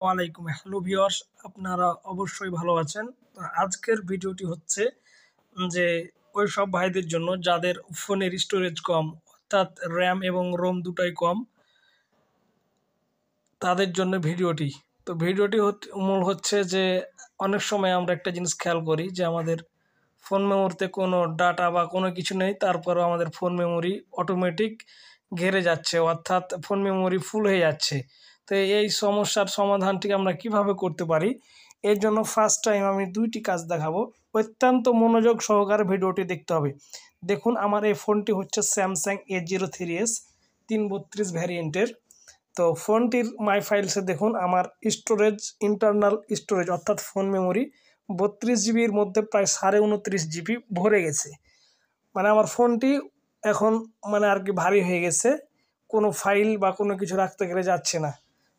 ওয়ালাইকুম hello viewers, আপনারা অবশ্যই ভালো আছেন। তো আজকের ভিডিওটি হচ্ছে যে ওই সব ভাইদের জন্য যাদের ফোনের স্টোরেজ কম, অর্থাৎ র্যাম এবং রোম দুটাই কম, তাদের জন্য ভিডিওটি। তো ভিডিওটি মূল হচ্ছে যে অনেক সময় আমরা একটা জিনিস খেয়াল করি যে আমাদের ফোন মেমোরিতে কোনো ডাটা বা কোনো কিছু নেই, তারপরেও আমাদের ফোন মেমোরি অটোমেটিক ঘেরে যাচ্ছে, অর্থাৎ ফোন মেমোরি ফুল হয়ে যাচ্ছে। তো এই সমস্যার সমাধানটি আমরা কিভাবে করতে পারি, এর জন্য ফার্স্ট টাইম আমি দুইটি কাজ দেখাবো। অত্যন্ত মনোযোগ সহকারে ভিডিওটি দেখতে হবে। দেখুন, আমার এই ফোনটি হচ্ছে স্যামসাং A03s 332 ভ্যারিয়েন্টের। তো ফোনটির মাই ফাইলসে দেখুন আমার স্টোরেজ, ইন্টারনাল স্টোরেজ অর্থাৎ ফোন মেমোরি 32 জিবির মধ্যে প্রায় 29.5 জিবি ভরে গেছে। মানে আমার ফোনটি এখন আর কি ভারী হয়ে গেছে, কোনো ফাইল বা কোনো কিছু রাখতে গেলে যাচ্ছে না।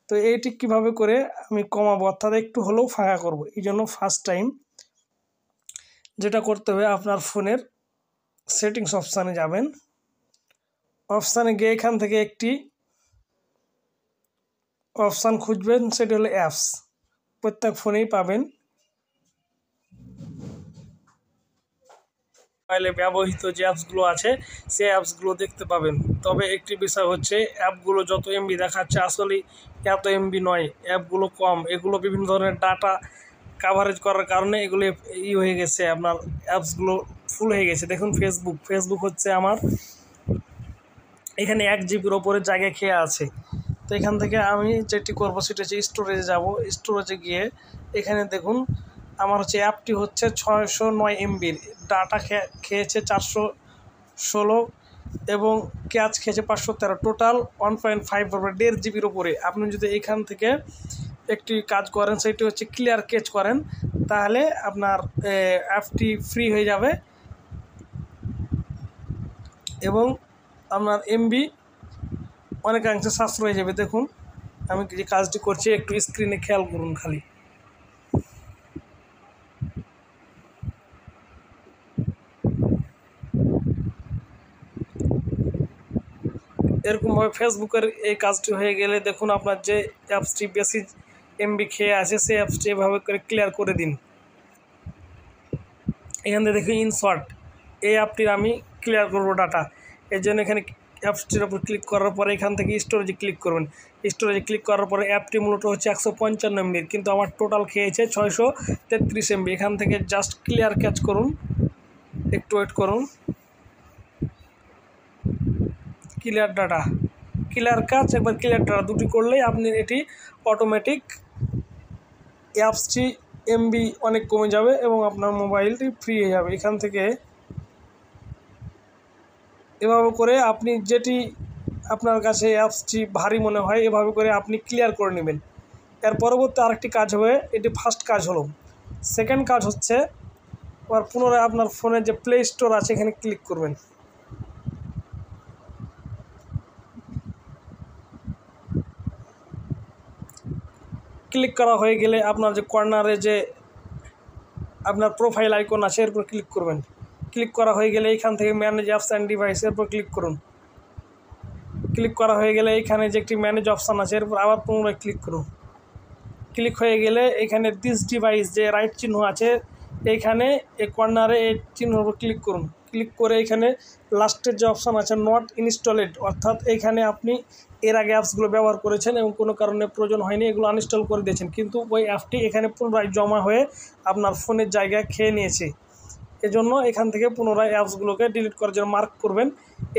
তো এইটি কিভাবে করে আমি কমাবো, অর্থাৎ একটু হলেও ফাঁকা করব, এই জন্য ফার্স্ট টাইম যেটা করতে হবে, আপনার ফোনের সেটিংস অপশানে যাবেন। অপশানে গিয়ে এখান থেকে একটি অপশান খুঁজবেন, সেটি হলো অ্যাপস। প্রত্যেক ফোনেই পাবেন। মোবাইলে ব্যবহৃত যে অ্যাপসগুলো আছে সেই অ্যাপসগুলো দেখতে পাবেন। তবে একটি বিষয় হচ্ছে, অ্যাপগুলো যত এমবি দেখাচ্ছে আসলে এত এমবি নয়, অ্যাপগুলো কম। এগুলো বিভিন্ন ধরনের ডাটা কাভারেজ করার কারণে এগুলো হয়ে গেছে, আপনার অ্যাপসগুলো ফুল হয়ে গেছে। দেখুন ফেসবুক হচ্ছে আমার এখানে 1 জিবির ওপরে জায়গা খেয়ে আছে। তো এখান থেকে আমি যেটি করবো সেটা হচ্ছে স্টোরেজে যাব। স্টোরেজে গিয়ে এখানে দেখুন আমার হচ্ছে অ্যাপটি হচ্ছে 609 এমবির, ডাটা খেয়েছে 416 এবং ক্যাচ খেয়েছে 513, টোটাল 1.5 1.5 জিবির ওপরে। আপনি যদি এখান থেকে একটি কাজ করেন, সেটি হচ্ছে ক্লিয়ার ক্যাচ করেন, তাহলে আপনার অ্যাপটি ফ্রি হয়ে যাবে এবং আপনার এমবি অনেকাংশে সাশ্রয় হয়ে যাবে। দেখুন আমি যে কাজটি করছি, একটু স্ক্রিনে খেয়াল করুন খালি। এরকমভাবে ফেসবুকের এই কাজটি হয়ে গেলে দেখুন আপনার যে অ্যাপসটি বেশি এমবি খেয়ে আছে সেই অ্যাপসটি এভাবে করে ক্লিয়ার করে দিন। এখান থেকে দেখুন ইনশর্ট, এই অ্যাপটির আমি ক্লিয়ার করবো ডাটা। এর জন্য এখানে অ্যাপসটির উপর ক্লিক করার পরে এখান থেকে স্টোরেজে ক্লিক করবেন। স্টোরেজে ক্লিক করার পরে অ্যাপটি মূলত হচ্ছে 155 এমবির, কিন্তু আমার টোটাল খেয়েছে 633 এমবি। এখান থেকে জাস্ট ক্লিয়ার ক্যাচ করুন, একটু ওয়েট করুন। ক্লিয়ার ডাটা, ক্লিয়ার কাজ, একবার ক্লিয়ার ডাটা দুটি করলেই আপনি এটি অটোমেটিক অ্যাপসটি এমবি অনেক কমে যাবে এবং আপনার মোবাইলটি ফ্রি হয়ে যাবে। এখান থেকে এভাবে করে আপনি যেটি আপনার কাছে অ্যাপসটি ভারী মনে হয় এভাবে করে আপনি ক্লিয়ার করে নেবেন। এর পরবর্তী আরেকটি কাজ হবে, এটি ফার্স্ট কাজ হলো। সেকেন্ড কাজ হচ্ছে, আবার পুনরায় আপনার ফোনে যে প্লে স্টোর আছে এখানে ক্লিক করবেন। ক্লিক করা হয়ে গেলে আপনার যে কর্নারে যে আপনার প্রোফাইল আইকন আছে এর উপর ক্লিক করবেন। ক্লিক করা হয়ে গেলে এইখান থেকে ম্যানেজ অ্যাপস অ্যান্ড ডিভাইসের উপর ক্লিক করুন। ক্লিক করা হয়ে গেলে এইখানে যে একটি ম্যানেজ অপশান আছে এর উপর আবার পুনরায় ক্লিক করুন। ক্লিক হয়ে গেলে এখানে দিস ডিভাইস যে রাইট চিহ্ন আছে এইখানে এই কর্নারে এই চিহ্নের উপর ক্লিক করুন। ক্লিক করে এখানে লাস্টের যে অপশান আছে নট ইনস্টলেড, অর্থাৎ এখানে আপনি এর আগে অ্যাপসগুলো ব্যবহার করেছেন এবং কোনো কারণে প্রয়োজন হয়নি, এগুলো আনইনস্টল করে দিয়েছেন, কিন্তু ওই অ্যাপটি এখানে পুনরায় জমা হয়ে আপনার ফোনের জায়গায় খেয়ে নিয়েছে। এজন্য এখান থেকে পুনরায় অ্যাপসগুলোকে ডিলিট করার জন্য মার্ক করবেন।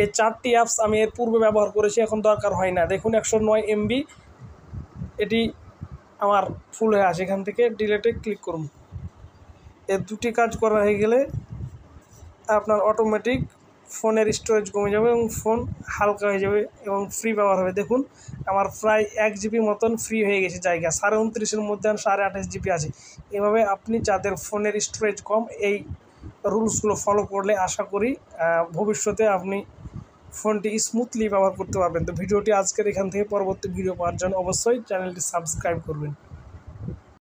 এই 4টি অ্যাপস আমি এর পূর্বে ব্যবহার করেছি, এখন দরকার হয় না। দেখুন 109 এমবি এটি আমার ফুল হয়ে আছে। এখান থেকে ডিলিটে ক্লিক করুন। এই দুটি কাজ করা হয়ে গেলে আপনার অটোমেটিক ফোনের স্টোরেজ কমে যাবে এবং ফোন হালকা হয়ে যাবে এবং ফ্রি ব্যবহার হবে। দেখুন আমার প্রায় 1 জিবি মতন ফ্রি হয়ে গেছে জায়গা, 29.5-এর মধ্যে 28.5 জিবি আছে। এভাবে আপনি যাদের ফোনের স্টোরেজ কম, এই রুলসগুলো ফলো করলে আশা করি ভবিষ্যতে আপনি ফোনটি স্মুথলি ব্যবহার করতে পারবেন। তো ভিডিওটি আজকের এখান থেকে, পরবর্তী ভিডিও পাওয়ার জন্য অবশ্যই চ্যানেলটি সাবস্ক্রাইব করবেন।